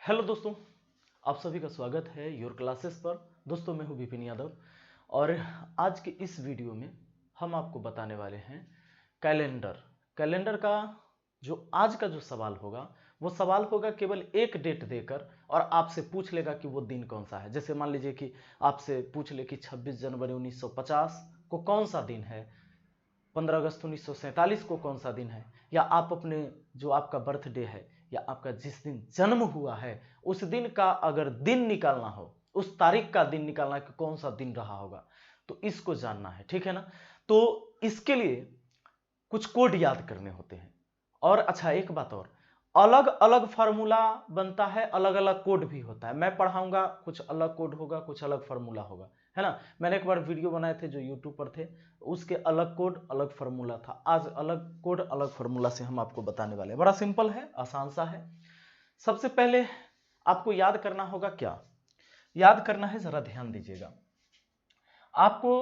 Hello दोस्तों, आप सभी का स्वागत है योर क्लासेस पर। दोस्तों मैं हूं विपिन यादव और आज के इस वीडियो में हम आपको बताने वाले हैं कैलेंडर का जो आज का जो सवाल होगा वो सवाल होगा केवल एक डेट देकर और आपसे पूछ लेगा कि वो दिन कौन सा है। जैसे मान लीजिए कि आपसे पूछ ले कि 26 जनवरी 1950 को कौन सा दिन है, 15 अगस्त 1947 को कौन सा दिन है, या आप अपने जो आपका बर्थडे है या आपका जिस दिन जन्म हुआ है उस दिन का अगर दिन निकालना हो, उस तारीख का दिन निकालना है कि कौन सा दिन रहा होगा, तो इसको जानना है, ठीक है ना। तो इसके लिए कुछ कोड याद करने होते हैं। और अच्छा एक बात और, अलग अलग फार्मूला बनता है, अलग अलग कोड भी होता है। मैं पढ़ाऊंगा, कुछ अलग कोड होगा, कुछ अलग फार्मूला होगा, है ना। मैंने एक बार वीडियो बनाए थे जो यूट्यूब पर थे, उसके अलग कोड अलग फार्मूला था। आज अलग कोड अलग फार्मूला से हम आपको बताने वाले हैं। बड़ा सिंपल है, आसान सा है। सबसे पहले आपको याद करना होगा, क्या याद करना है जरा ध्यान दीजिएगा। आपको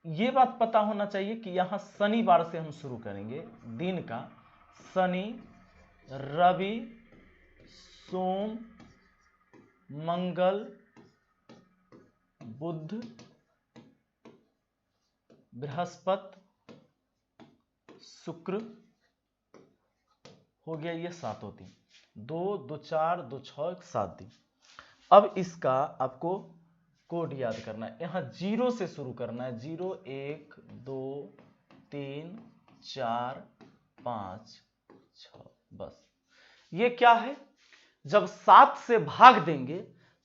ये बात पता होना चाहिए कि यहां शनिवार से हम शुरू करेंगे दिन का। शनि, रवि, सोम, मंगल, बुध, बृहस्पति, शुक्र, हो गया ये सातों दिन। 2 2 4 2 6 7 दिन। अब इसका आपको कोड याद करना है। यहां जीरो से शुरू करना है। 0 1 2 3 4 5 6, बस। ये क्या है, जब 7 से भाग देंगे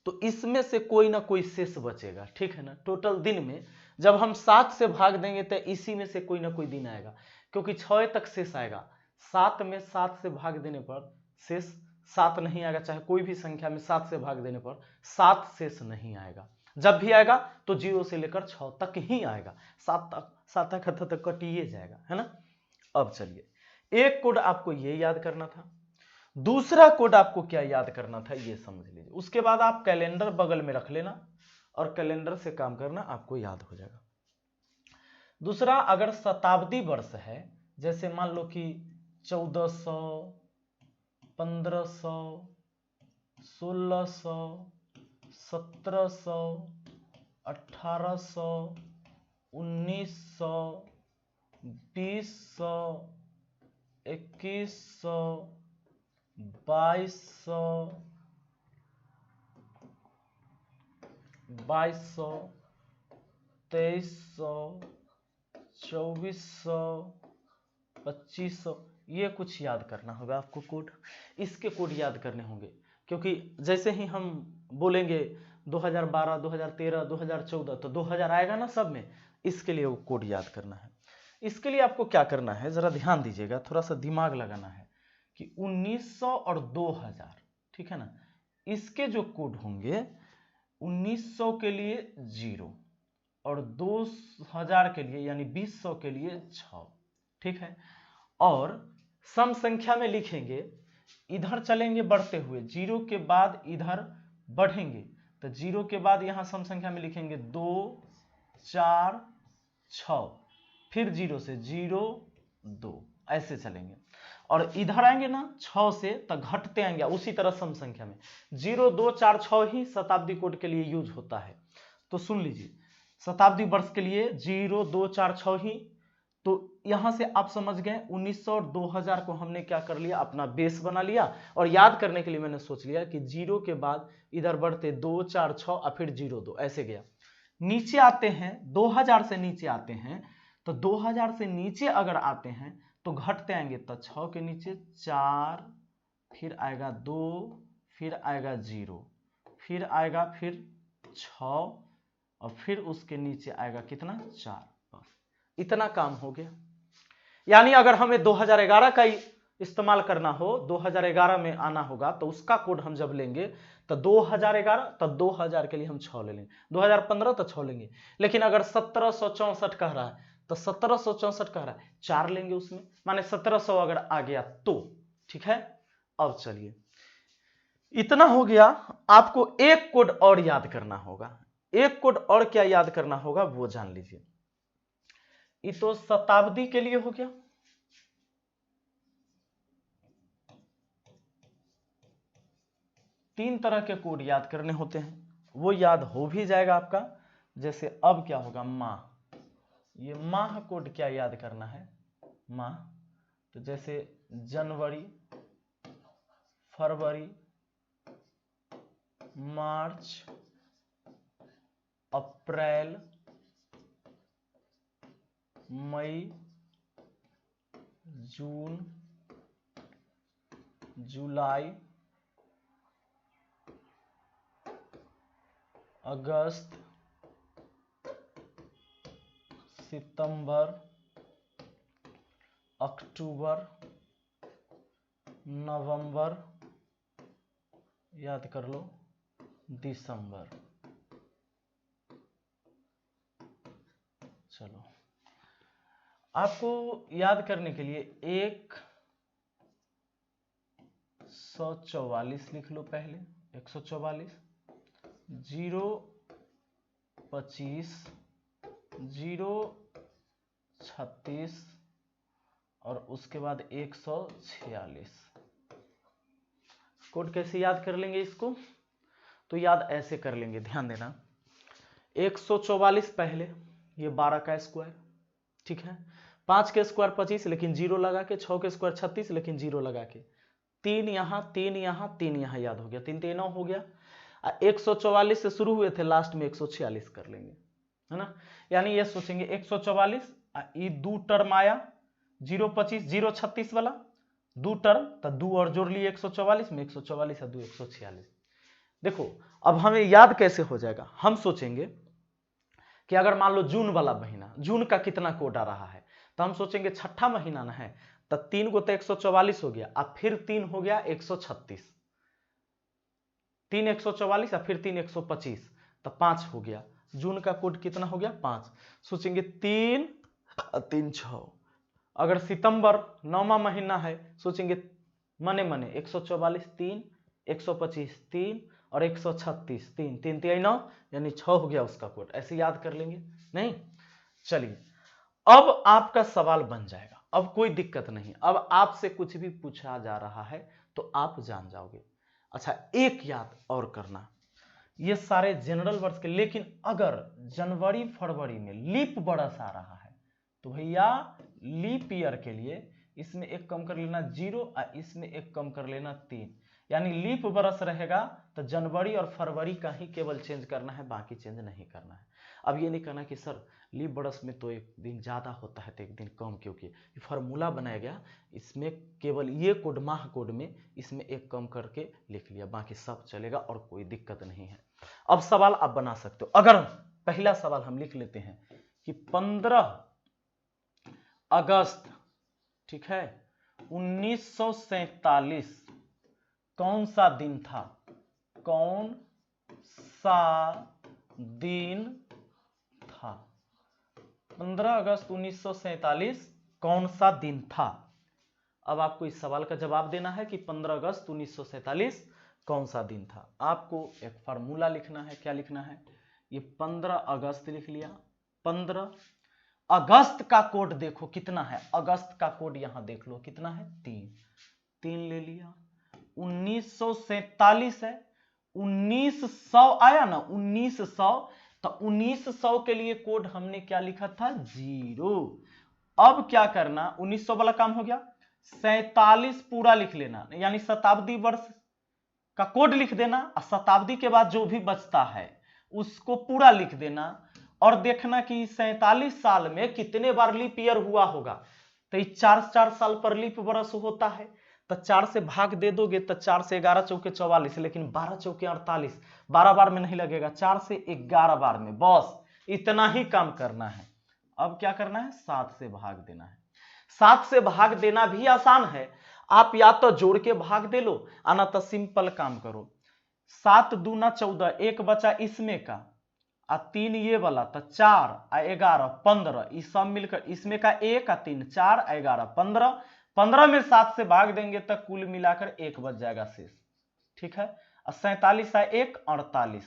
तो इसमें से कोई ना कोई शेष बचेगा, ठीक है ना। टोटल दिन में जब हम 7 से भाग देंगे तो इसी में से कोई ना कोई दिन आएगा, क्योंकि 6 तक शेष आएगा। 7 में 7 से भाग देने पर शेष 7 नहीं आएगा, चाहे कोई भी संख्या में 7 से भाग देने पर 7 शेष नहीं आएगा। जब भी आएगा तो 0 से लेकर 6 तक ही आएगा। 7 तक कटिए जाएगा, है ना। अब चलिए, एक कोड आपको ये याद करना था। दूसरा कोड आपको क्या याद करना था ये समझ लीजिए। उसके बाद आप कैलेंडर बगल में रख लेना और कैलेंडर से काम करना, आपको याद हो जाएगा। दूसरा, अगर शताब्दी वर्ष है, जैसे मान लो कि 1400, 1500, 1600, 1700, 1800, 1900, 2000, 2100, 2200, 2300, 2400, 2500, ये कुछ याद करना होगा आपको कोड। इसके कोड याद करने होंगे, क्योंकि जैसे ही हम बोलेंगे 2012, 2013, 2014 तो 2000 आएगा ना सब में। इसके लिए वो कोड याद करना है। इसके लिए आपको क्या करना है जरा ध्यान दीजिएगा, थोड़ा सा दिमाग लगाना है कि 1900 और 2000, ठीक है ना। इसके जो कोड होंगे, 1900 के लिए 0 और 2000 के लिए यानी 2000 के लिए 6, ठीक है। और सम संख्या में लिखेंगे, इधर चलेंगे बढ़ते हुए, 0 के बाद इधर बढ़ेंगे तो 0 के बाद यहां सम संख्या में लिखेंगे 2 4 6, फिर 0 से 0 2, ऐसे चलेंगे। और इधर आएंगे ना 6 से तो घटते आएंगे उसी तरह सम संख्या में। 0 2 4 6 ही शताब्दी कोड के लिए यूज होता है। तो सुन लीजिए, शताब्दी वर्ष के लिए 0 2 4 6 ही। तो यहां से आप समझ गए 1900 और 2000 को हमने क्या कर लिया, अपना बेस बना लिया। और याद करने के लिए मैंने सोच लिया कि 0 के बाद इधर बढ़ते 2 4 6 और फिर 0 2, ऐसे गया। नीचे आते हैं, 2000 से नीचे आते हैं, तो 2000 से नीचे अगर आते हैं तो घटते आएंगे, तो 6 के नीचे 4, फिर आएगा 2, फिर आएगा 0, फिर आएगा फिर 6 और फिर उसके नीचे आएगा कितना, 4। बस इतना काम हो गया। यानी अगर हमें 2011 का इस्तेमाल करना हो, 2011 में आना होगा, तो उसका कोड हम जब लेंगे तो 2011, तब 2000 के लिए हम 6 ले लेंगे, 2015 तो 6 लेंगे। लेकिन अगर 1764 कह रहा है तो 1764 कह रहा है 4 लेंगे उसमें, माने 1700 अगर आ गया तो, ठीक है। अब चलिए, इतना हो गया। आपको एक कोड और याद करना होगा। एक कोड और क्या याद करना होगा वो जान लीजिए। ये तो शताब्दी के लिए हो गया। 3 तरह के कोड याद करने होते हैं, वो याद हो भी जाएगा आपका। जैसे अब क्या होगा, माह, ये माह कोड क्या याद करना है, माह। तो जैसे जनवरी, फरवरी, मार्च, अप्रैल, मई, जून, जुलाई, अगस्त, सितंबर, अक्टूबर, नवंबर, याद कर लो, दिसंबर। चलो, आपको याद करने के लिए 144 लिख लो पहले, 144, 025, 036 और उसके बाद 146। कोड कैसे याद कर लेंगे इसको, तो याद ऐसे कर लेंगे, ध्यान देना। 144 पहले, ये 12 का स्क्वायर, ठीक है, 5 के स्क्वायर 25 लेकिन 0 लगा के, 6 के स्क्वायर 36 लेकिन 0 लगा के, 3 यहाँ 3 यहाँ 3 यहाँ, याद हो गया, 3 3 9 हो गया। 144 से शुरू हुए थे, लास्ट में 146 कर लेंगे, है ना। यानी ये सोचेंगे 144, ये 2 टर्म आया, 025 036 वाला 2 टर्म, तो 2 और जोड़ लिए 144 में, 144 और 2 146। देखो अब हमें याद कैसे हो जाएगा, हम सोचेंगे कि अगर मान लो जून वाला महीना, जून का कितना कोड आ रहा है, तो हम सोचेंगे छठा महीना ना है, तो 3 को तो 144 हो गया, अब फिर 3 हो गया 136, 3 144 और फिर 3 125, तो 5 हो गया। जून का कोड कितना हो गया, 5। सोचेंगे 3 3 6। अगर सितंबर 9वां महीना है, सोचेंगे मने मने 144 3, 125 3 और 136 3 3 3 9, यानी 6 हो गया उसका कोड। ऐसे याद कर लेंगे नहीं। चलिए अब आपका सवाल बन जाएगा, अब कोई दिक्कत नहीं, अब आपसे कुछ भी पूछा जा रहा है तो आप जान जाओगे। अच्छा एक याद और करना, ये सारे जनरल वर्ड्स के, लेकिन अगर जनवरी फरवरी में लीप बरस आ रहा है तो भैया लीप ईयर के लिए इसमें एक कम कर लेना 0 और इसमें एक कम कर लेना 3, यानी लीप बरस रहेगा तो जनवरी और फरवरी का ही केवल चेंज करना है, बाकी चेंज नहीं करना है। अब ये नहीं कहना कि सर लीप बरस में तो एक दिन ज़्यादा होता है तो एक दिन कम, क्योंकि ये फार्मूला बनाया गया, इसमें केवल ये कोड माह कोड में इसमें एक कम करके लिख लिया, बाकी सब चलेगा और कोई दिक्कत नहीं है। अब सवाल आप बना सकते हो। अगर पहला सवाल हम लिख लेते हैं कि 15 अगस्त, ठीक है, 1947 कौन सा दिन था, कौन सा दिन था, 15 अगस्त 1947 कौन सा दिन था। अब आपको इस सवाल का जवाब देना है कि 15 अगस्त 1947 कौन सा दिन था। आपको एक फार्मूला लिखना है, क्या लिखना है, ये 15 अगस्त लिख लिया, 15 अगस्त का कोड देखो कितना है, अगस्त का कोड यहां देख लो कितना है, 3 ले लिया। 1947 है, 1900 आया ना, 1900, तो 1900 के लिए कोड हमने क्या लिखा था, 0। अब क्या करना, 1900 वाला काम हो गया, 47 पूरा लिख लेना, यानी शताब्दी वर्ष का कोड लिख देना, और शताब्दी के बाद जो भी बचता है उसको पूरा लिख देना, और देखना कि 47 साल में कितने बार लीप ईयर हुआ होगा। तो 4 साल पर लीप वर्ष होता है, तो 4 से भाग दे दोगे तो 4 से 11 चौके 44, लेकिन 12 चौके 48, 12 बार में नहीं लगेगा, 4 से 11 बार में, बस इतना ही काम करना है। अब क्या करना है, 7 से भाग देना है। 7 से भाग देना भी आसान है, आप या तो जोड़ के भाग दे लो, आना तो सिंपल काम करो, 7 दूना 14, एक बचा इसमें का, 3 ये वाला, तो 4 और 11 15, ये सब मिलकर इसमें का 1 और 3 4 और 11 15, 15 में 7 से भाग देंगे तो कुल मिलाकर 1 बच जाएगा शेष, ठीक है। 47 है 1 48,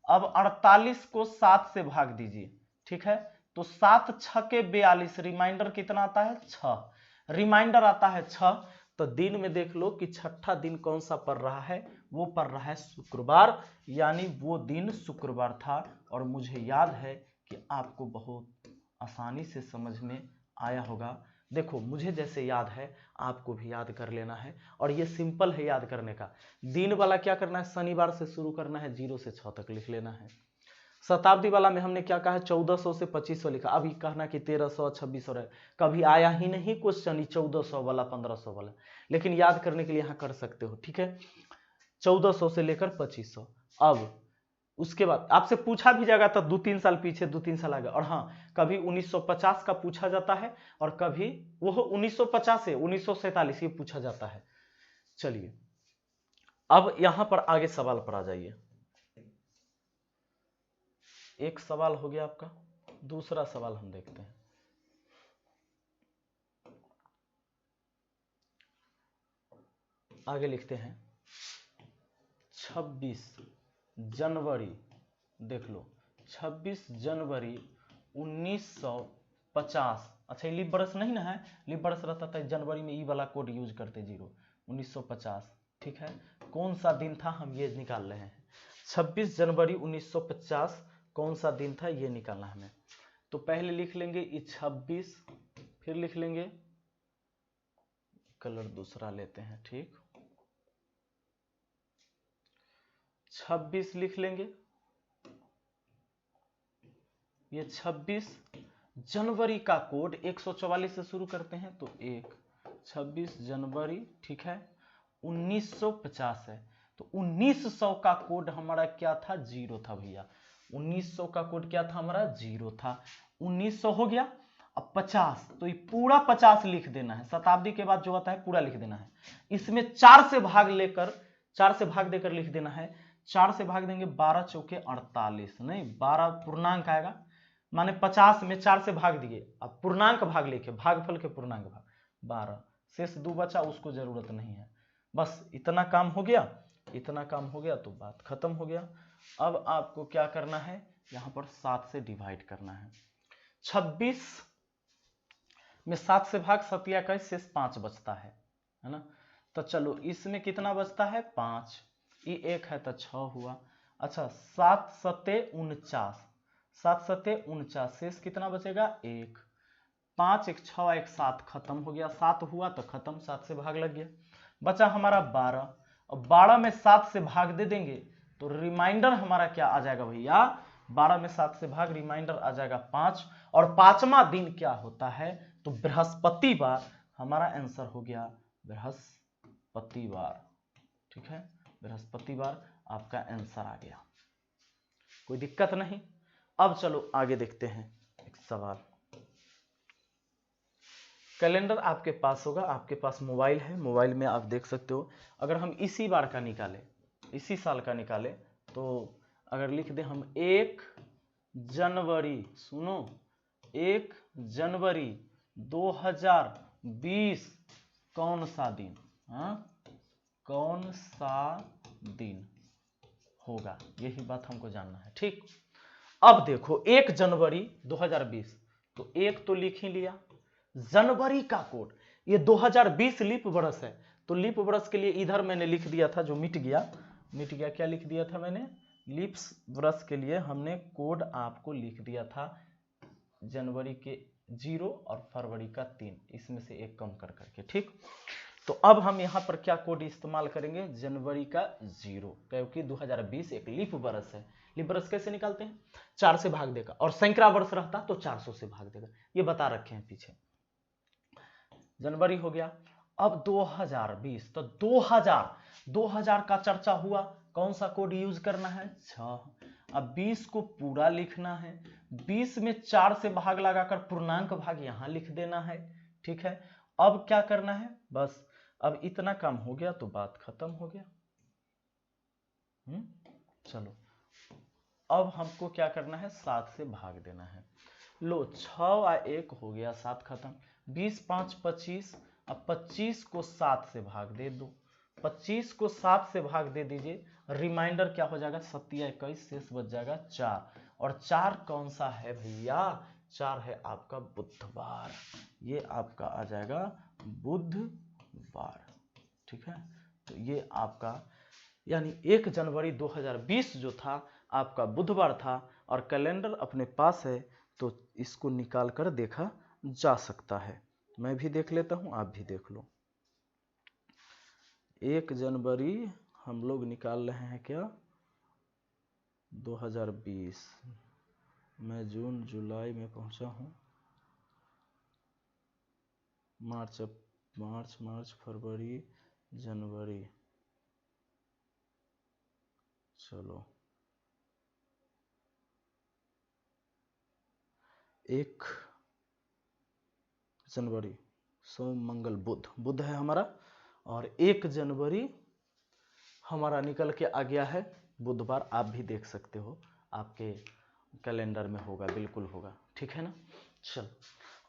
अब 48 को 7 से भाग दीजिए, ठीक है, तो 7 6 के 42, रिमाइंडर कितना आता है, 6, रिमाइंडर आता है 6। तो दिन में देख लो कि छठा दिन कौन सा पड़ रहा है, वो पड़ रहा है शुक्रवार, यानी वो दिन शुक्रवार था। और मुझे याद है कि आपको बहुत आसानी से समझ में आया होगा। देखो मुझे जैसे याद है आपको भी याद कर लेना है, और ये सिंपल है याद करने का। दिन वाला क्या करना है, शनिवार से शुरू करना है, 0 से 6 तक लिख लेना है। शताब्दी वाला में हमने क्या कहा, 1400 से 2500 लिखा। अभी कहना कि 1300 2600 रहे, कभी आया ही नहीं क्वेश्चन 1400 वाला 1500 वाला, लेकिन याद करने के लिए यहाँ कर सकते हो, ठीक है। 1400 से लेकर 2500। अब उसके बाद आपसे पूछा भी जाएगा तो 2-3 साल पीछे, 2-3 साल आगे। और हाँ, कभी 1950 का पूछा जाता है, और कभी वो 1950 से 1947 ये पूछा जाता है। चलिए अब यहां पर आगे सवाल पर आ जाइए। एक सवाल हो गया आपका, दूसरा सवाल हम देखते हैं। आगे लिखते हैं 26 जनवरी, देख लो 26 जनवरी 1950। अच्छा, लीप बरस नहीं ना है, लीप बरस रहता था जनवरी में ई वाला कोड यूज करते 0, 1950, ठीक है। कौन सा दिन था हम ये निकाल रहे हैं। 26 जनवरी 1950 कौन सा दिन था ये निकालना हमें। तो पहले लिख लेंगे ये 26, फिर लिख लेंगे, कलर दूसरा लेते हैं, ठीक, 26 लिख लेंगे। ये 26 जनवरी का कोड 144 से शुरू करते हैं, तो 26 जनवरी, ठीक है, 1950 है। तो 1900 का कोड हमारा क्या था, 0 था भैया। 1900 का कोड क्या था हमारा, 0 था। 1900 हो गया। अब 50, तो ये पूरा 50 लिख देना है। शताब्दी के बाद जो आता है पूरा लिख देना है। इसमें 4 से भाग लेकर, 4 से भाग देकर लिख देना है। 4 से भाग देंगे 12 चौके 48, नहीं 12 पूर्णांक आएगा, माने 50 में 4 से भाग दिए। अब पूर्णांक भाग लेके, भागफल के पूर्णांक भाग 12, शेष 2 बचा, उसको जरूरत नहीं है। बस इतना काम हो गया, इतना काम हो गया तो बात खत्म हो गया। अब आपको क्या करना है, यहां पर 7 से डिवाइड करना है। 26 में 7 से भाग 7 या 21, शेष 5 बचता है ना। तो चलो इसमें कितना बचता है, 5, ये 1 है तो 6 हुआ। अच्छा 7 सत्ते 49, 7 सत्ते 49, शेष कितना बचेगा, 1, 5 1 6 1 7, खत्म हो गया। 7 हुआ तो खत्म, 7 से भाग लग गया, बचा हमारा 12। और 12 में 7 से भाग दे देंगे तो रिमाइंडर हमारा क्या आ जाएगा भैया, 12 में 7 से भाग, रिमाइंडर आ जाएगा 5। और 5वां दिन क्या होता है, तो बृहस्पतिवार। हमारा आंसर हो गया बृहस्पतिवार, ठीक है, बृहस्पतिवार आपका आंसर आ गया, कोई दिक्कत नहीं। अब चलो आगे देखते हैं एक सवाल। कैलेंडर आपके पास होगा, आपके पास मोबाइल है, मोबाइल में आप देख सकते हो। अगर हम इसी बार का निकालें, इसी साल का निकालें, तो अगर लिख दें हम 1 जनवरी, सुनो 1 जनवरी 2020 कौन सा दिन, हाँ कौन सा दिन होगा, यही बात हमको जानना है, ठीक। अब देखो 1 जनवरी 2020, तो 1 तो लिख ही लिया। जनवरी का कोड, ये 2020 लीप वर्ष है, तो लीप वर्ष के लिए इधर मैंने लिख दिया था, जो मिट गया, मिट गया, क्या लिख दिया था मैंने, लीप वर्ष के लिए हमने कोड आपको लिख दिया था जनवरी के 0 और फरवरी का 3, इसमें से एक कम कर करके, ठीक। तो अब हम यहां पर क्या कोड इस्तेमाल करेंगे, जनवरी का 0, क्योंकि 2020 एक लीप वर्ष है। लीप वर्ष कैसे निकालते हैं, 4 से भाग देगा, और सैकड़ा वर्ष रहता तो 400 से भाग देगा, ये बता रखे हैं पीछे। जनवरी हो गया। अब 2020, तो 2000 का चर्चा हुआ, कौन सा कोड यूज करना है, 6। अब 20 को पूरा लिखना है, 20 में 4 से भाग लगाकर पूर्णांक भाग यहां लिख देना है, ठीक है। अब क्या करना है, बस अब इतना काम हो गया तो बात खत्म हो गया। चलो अब हमको क्या करना है, 7 से भाग देना है। लो 6 और 1 हो गया, 7 खत्म। 20 5 25, अब 25 को 7 से भाग दे दो, 25 को 7 से भाग दे दीजिए, रिमाइंडर क्या हो जाएगा, 7 या 21, शेष बच जाएगा 4। और 4 कौन सा है भैया, 4 है आपका बुधवार, ये आपका आ जाएगा बुधवार, ठीक है। तो ये आपका यानी 1 जनवरी 2020 जो था आपका बुधवार था और कैलेंडर अपने पास है तो इसको निकाल कर देखा जा सकता है। मैं भी देख लेता हूं, आप भी देख लो। 1 जनवरी हम लोग निकाल रहे हैं क्या 2020। मैं जून जुलाई में पहुंचा हूं, मार्च फरवरी जनवरी, चलो 1 जनवरी सोम मंगल बुध है हमारा, और 1 जनवरी हमारा निकल के आ गया है बुधवार। आप भी देख सकते हो, आपके कैलेंडर में होगा, बिल्कुल होगा, ठीक है ना। चल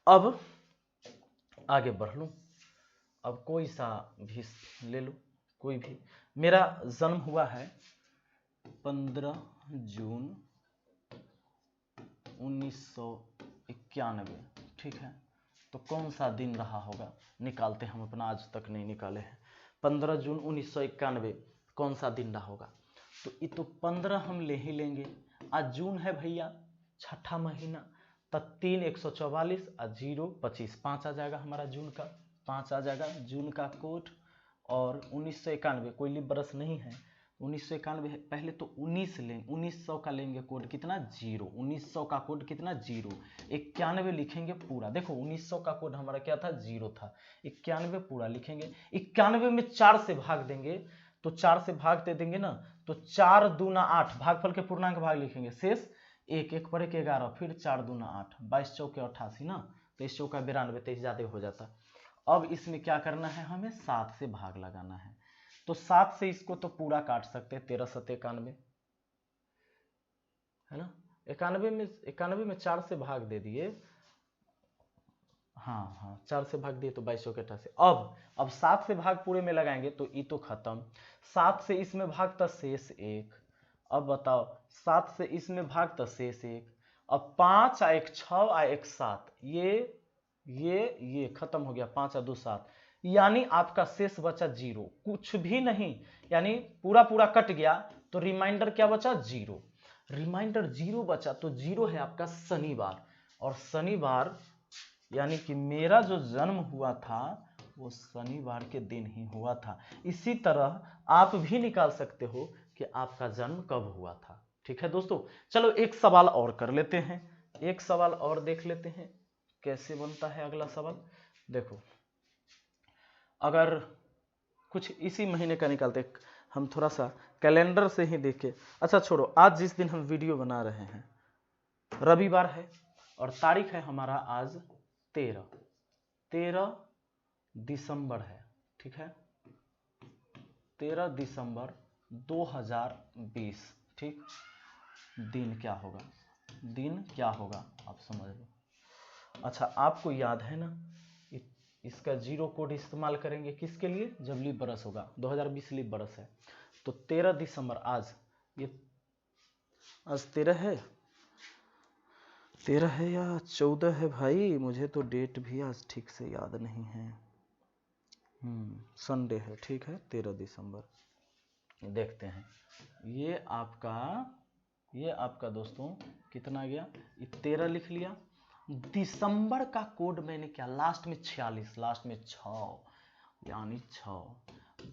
अब आगे बढ़ लूँ, अब कोई सा भी ले लो, कोई भी। मेरा जन्म हुआ है 15 जून 1991, ठीक है। तो कौन सा दिन रहा होगा, निकालते हैं हम अपना, आज तक नहीं निकाले हैं। 15 जून 1991 कौन सा दिन रहा होगा, तो ये तो 15 हम ले ही लेंगे। आज जून है भैया, छठा महीना, तब 3 144 और 0 25, 5 आ जाएगा हमारा जून का, 5 आ जाएगा जून का कोड। और 1991 कोई लिप बरस नहीं है, 1991 पहले तो 19 लेंगे, 1900 का लेंगे कोड कितना 0, 1900 का कोड कितना 0, 91 लिखेंगे पूरा। देखो 1900 का कोड हमारा क्या था 0 था, 91 पूरा लिखेंगे। 91 में 4 से भाग देंगे, तो 4 से भाग दे देंगे ना, तो 4 दूना 8, भागफल के पूर्णांक भाग लिखेंगे, शेष 1, 1 पर 1 11, फिर 4 दूना 8, 22 चौके 88 ना, 23 चौका 92, 23 ज्यादा हो जाता। अब इसमें क्या करना है, हमें 7 से भाग लगाना है। तो 7 से इसको तो पूरा काट सकते हैं, 13 7 91 है ना। 91 में 4 से भाग दे दिए, हाँ 4 से भाग दिए तो 22 चौके 88। अब 7 से भाग पूरे में लगाएंगे तो ये तो खत्म, 7 से इसमें भागता शेष 1। अब बताओ 7 से इसमें भागता शेष 1। अब 5 आ 1 6 आ 1 7, ये खत्म हो गया, 5 आ 2 7, यानी आपका शेष बचा 0, कुछ भी नहीं, यानी पूरा पूरा कट गया, तो रिमाइंडर क्या बचा 0, रिमाइंडर 0 बचा, तो 0 है आपका शनिवार। और शनिवार यानी कि मेरा जो जन्म हुआ था वो शनिवार के दिन ही हुआ था। इसी तरह आप भी निकाल सकते हो कि आपका जन्म कब हुआ था, ठीक है दोस्तों। चलो एक सवाल और कर लेते हैं, एक सवाल और देख लेते हैं कैसे बनता है अगला सवाल। देखो अगर कुछ इसी महीने का निकालते, हम थोड़ा सा कैलेंडर से ही देखें। अच्छा छोड़ो, आज जिस दिन हम वीडियो बना रहे हैं रविवार है, और तारीख है हमारा आज 13 दिसंबर है, ठीक है, 13 दिसंबर 2020, ठीक। दिन क्या होगा, दिन क्या होगा आप समझ लो। अच्छा आपको याद है ना, इसका 0 कोड इस्तेमाल करेंगे किसके लिए, जब लीप बरस होगा, 2020 लीप बरस है। तो 13 दिसंबर आज 13 है या 14 है भाई, मुझे तो डेट भी आज ठीक से याद नहीं है। संडे है, ठीक है, 13 दिसंबर। देखते हैं ये आपका दोस्तों कितना गया, ये 13 लिख लिया। दिसंबर का कोड मैंने क्या, लास्ट में 46, लास्ट में 6, यानी 6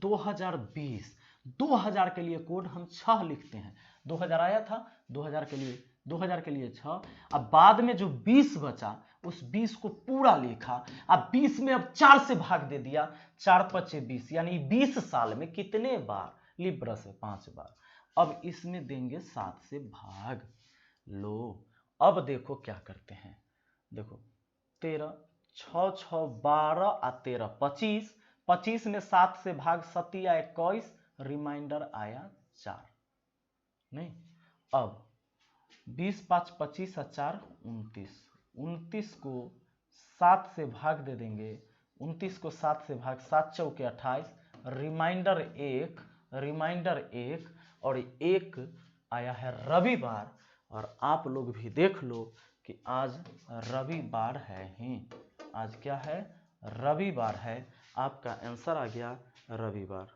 2020, 2000 के लिए कोड हम 6 लिखते हैं, 2000 आया था, 2000 के लिए 6। अब बाद में जो 20 बचा उस 20 को पूरा लिखा, अब 20 में अब 4 से भाग दे दिया, 4 5 20, यानी 20 साल में कितने बार लीप बरस है, 5 बार। अब इसमें देंगे 7 से भाग लो। अब देखो क्या करते हैं, देखो 13 6 6 12 आ 13 25, 25 में 7 से भाग 7 या 21, रिमाइंडर आया 4, नहीं। अब 20 5 25 और 4 29, 29 को 7 से भाग दे देंगे, 29 को 7 से भाग, 7 चौके 28, रिमाइंडर 1 और 1 आया है रविवार। और आप लोग भी देख लो कि आज रविवार है ही, आज क्या है, रविवार है। आपका आंसर आ गया रविवार,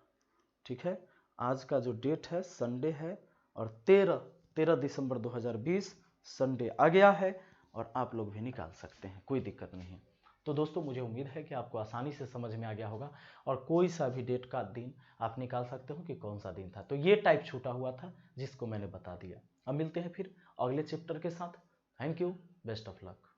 ठीक है। आज का जो डेट है संडे है और 13 दिसंबर 2020 संडे आ गया है और आप लोग भी निकाल सकते हैं, कोई दिक्कत नहीं है। तो दोस्तों मुझे उम्मीद है कि आपको आसानी से समझ में आ गया होगा और कोई सा भी डेट का दिन आप निकाल सकते हो कि कौन सा दिन था। तो ये टाइप छूटा हुआ था जिसको मैंने बता दिया। अब मिलते हैं फिर अगले चैप्टर के साथ। Thank you, best of luck.